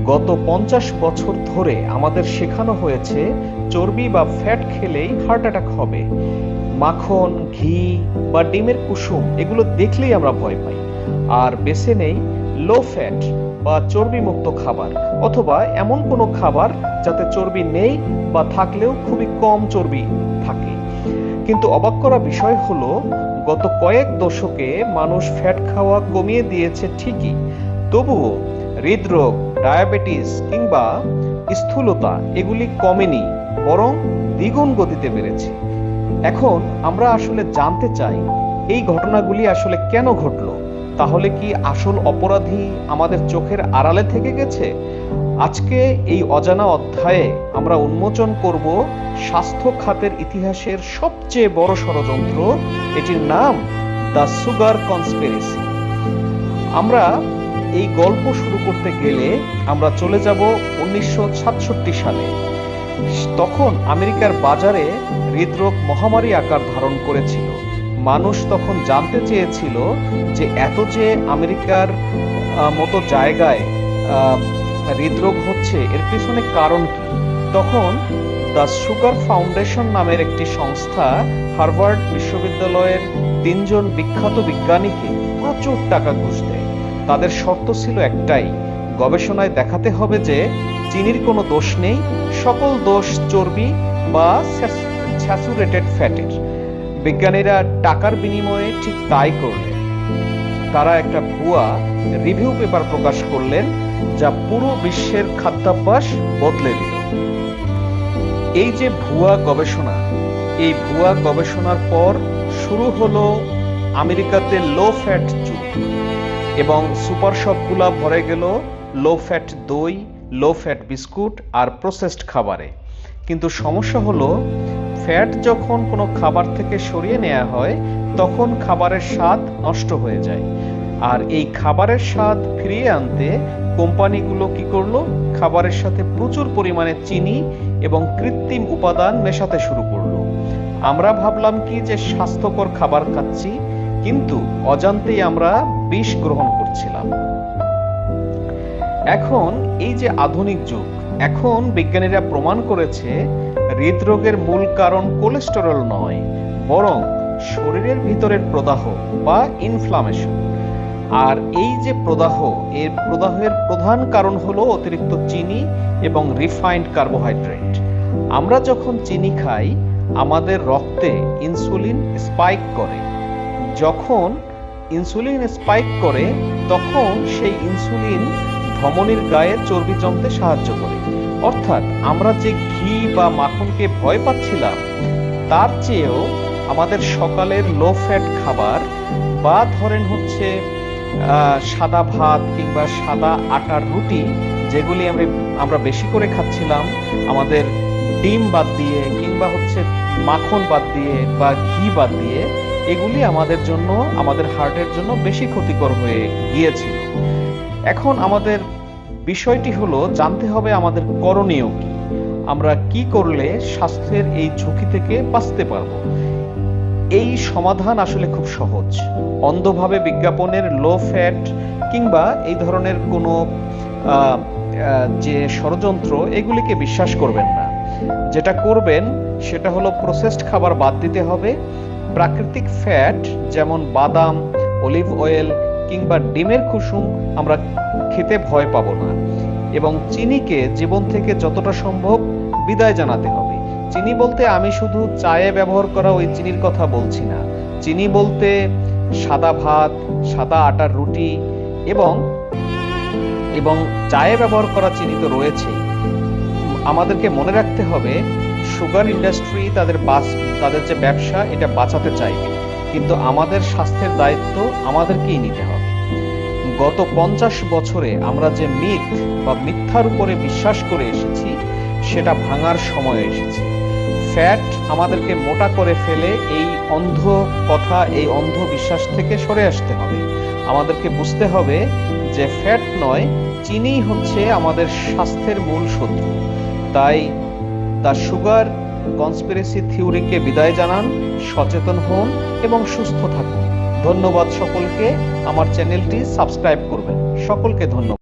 গত 50 বছর ধরে আমাদের শেখানো হয়েছে চর্বি বা ফ্যাট খেলেই হার্ট অ্যাটাক হবে। মাখন, ঘি বা ডিমের কুসুম এগুলো দেখলেই আমরা ভয় পাই, আর বেছে নেই লো ফ্যাট বা চর্বি মুক্ত খাবার, অথবা এমন কোনো খাবার যাতে চর্বি নেই বা থাকলেও খুবই কম চর্বি থাকে। কিন্তু অবাক করা বিষয় হলো, গত কয়েক দশকে মানুষ ফ্যাট খাওয়া কমিয়ে দিয়েছে ঠিকই, তবুও হৃদরোগ, ডায়াবেটিস কিংবা স্থূলতা এগুলি কমেনি, বরং দ্বিগুণ গতিতে বেড়েছে। এখন আমরা আসলে জানতে চাই এই ঘটনাগুলি আসলে কেন ঘটলো। তাহলে কি আসল অপরাধী আমাদের চোখের আড়ালে থেকে গেছে? আজকে এই অজানা অধ্যায়ে আমরা উন্মোচন করব স্বাস্থ্য খাতের ইতিহাসের সবচেয়ে বড় ষড়যন্ত্র। এটির নাম দ্য সুগার কনস্পিরেসি। আমরা এই গল্প শুরু করতে গেলে আমরা চলে যাব 1966 সালে। তখন আমেরিকার বাজারে হৃদরোগ মহামারী আকার ধারণ করেছিল। মানুষ তখন জানতে চেয়েছিল যে এত যে আমেরিকার মতো জায়গায় হৃদরোগ হচ্ছে, এর পেছনে কারণ কি। তখন দ্য সুগার ফাউন্ডেশন নামের একটি সংস্থা হার্ভার্ড বিশ্ববিদ্যালয়ের 3জন বিখ্যাত বিজ্ঞানীকে প্রচুর টাকা ঘুষ দেয়। তাদের শর্ত ছিল একটাই, গবেষণায় দেখাতে হবে যে চিনির কোনো দোষ নেই, সকল দোষ চর্বি বা স্যাচুরেটেড ফ্যাটের। বিজ্ঞানীরা টাকার বিনিময়ে ঠিক তাই করলেন। তারা একটা ভুয়া রিভিউ পেপার প্রকাশ করলেন, যা পুরো বিশ্বের খাদ্যাভ্যাস বদলে দিল। এই যে ভুয়া গবেষণা, এই ভুয়া গবেষণার পর শুরু হলো আমেরিকাতে লো ফ্যাট যুগ, এবং সুপার শপগুলা ভরে গেল লো ফ্যাট দই, লো ফ্যাট বিস্কুট আর প্রসেসড খাবারে। কিন্তু সমস্যা হলো, ফ্যাট যখন কোনো খাবার থেকে সরিয়ে নেওয়া হয় তখন খাবারের স্বাদ নষ্ট হয়ে যায়। আর এই খাবারের স্বাদ ফিরিয়ে আনতে কোম্পানিগুলো কি করলো, খাবারের সাথে প্রচুর পরিমাণে চিনি এবং কৃত্রিম উপাদান মেশাতে শুরু করলো। আমরা ভাবলাম কি যে স্বাস্থ্যকর খাবার খাচ্ছি, কিন্তু অজান্তেই আমরা বিষ গ্রহণ করছিলাম। এখন এই যে আধুনিক যুগ, এখন বিজ্ঞানীরা প্রমাণ করেছে হৃদরোগের মূল কারণ কোলেস্টেরল নয়, বরং শরীরের ভিতরের প্রদাহ বা ইনফ্লামেশন। আর এই যে প্রদাহ, এর প্রদাহের প্রধান কারণ হলো অতিরিক্ত চিনি এবং রিফাইন্ড কার্বোহাইড্রেট। আমরা যখন চিনি খাই, আমাদের রক্তে ইনসুলিন স্পাইক করে। যখন ইনসুলিন স্পাইক করে, তখন সেই ইনসুলিন ধমনীর গায়ে চর্বি জমতে সাহায্য করে। অর্থাৎ আমরা যে ঘি বা মাখনকে ভয় পাচ্ছিলাম, তার চেয়েও আমাদের সকালের লো ফ্যাট খাবার, বা ধরেন হচ্ছে সাদা ভাত কিংবা সাদা আটার রুটি, যেগুলি আমরা বেশি করে খাচ্ছিলাম, আমাদের ডিম বাদ দিয়ে কিংবা হচ্ছে মাখন বাদ দিয়ে বা ঘি বাদ দিয়ে, এগুলি আমাদের জন্য, আমাদের হার্টের জন্য বেশি ক্ষতিকর হয়ে গিয়েছিল। এখন আমাদের বিষয়টি হলো, জানতে হবে আমাদের করণীয় কি, আমরা কি করলে স্বাস্থ্যের এই ঝুঁকি থেকে বাঁচতে পারবো। এই সমাধান আসলে খুব সহজ। অন্ধভাবে বিজ্ঞাপনের লো ফ্যাট কিংবা এই ধরনের কোনো যে ষড়যন্ত্র, এগুলিকে বিশ্বাস করবেন না। যেটা করবেন সেটা হলো প্রসেসড খাবার বাদ দিতে হবে। প্রাকৃতিক ফ্যাট যেমন বাদাম, অলিভ অয়েল কিংবা ডিমের কুসুম আমরা খেতে ভয় পাবো না, এবং চিনিকে জীবন থেকে যতটা সম্ভব বিদায় জানাতে হবে। চিনি বলতে আমি শুধু চায়ে ব্যবহার করা ওই চিনির কথা বলছি না। চিনি বলতে সাদা ভাত, সাদা আটার রুটি এবং এবং চায়ে ব্যবহার করা চিনি তো রয়েছেই। আমাদেরকে মনে রাখতে হবে, সুগার ইন্ডাস্ট্রি তাদের যে ব্যবসা, এটা বাঁচাতে চাইবে, কিন্তু আমাদের স্বাস্থ্যের দায়িত্ব আমাদেরকেই নিতে হবে। গত 50 বছরে আমরা যে মিথ বা মিথ্যার উপরে বিশ্বাস করে এসেছি, সেটা ভাঙার সময় এসেছে। ফ্যাট আমাদেরকে মোটা করে ফেলে, এই অন্ধ কথা, এই অন্ধ বিশ্বাস থেকে সরে আসতে হবে। আমাদেরকে বুঝতে হবে যে ফ্যাট নয়, চিনি হচ্ছে আমাদের স্বাস্থ্যের মূল শত্রু। তাই দ্য সুগার কনস্পিরেসি থিওরিকে বিদায় জানান, সচেতন হন এবং সুস্থ থাকুন। ধন্যবাদ সকলকে। আমার চ্যানেলটি সাবস্ক্রাইব করবেন। সকলকে ধন্যবাদ।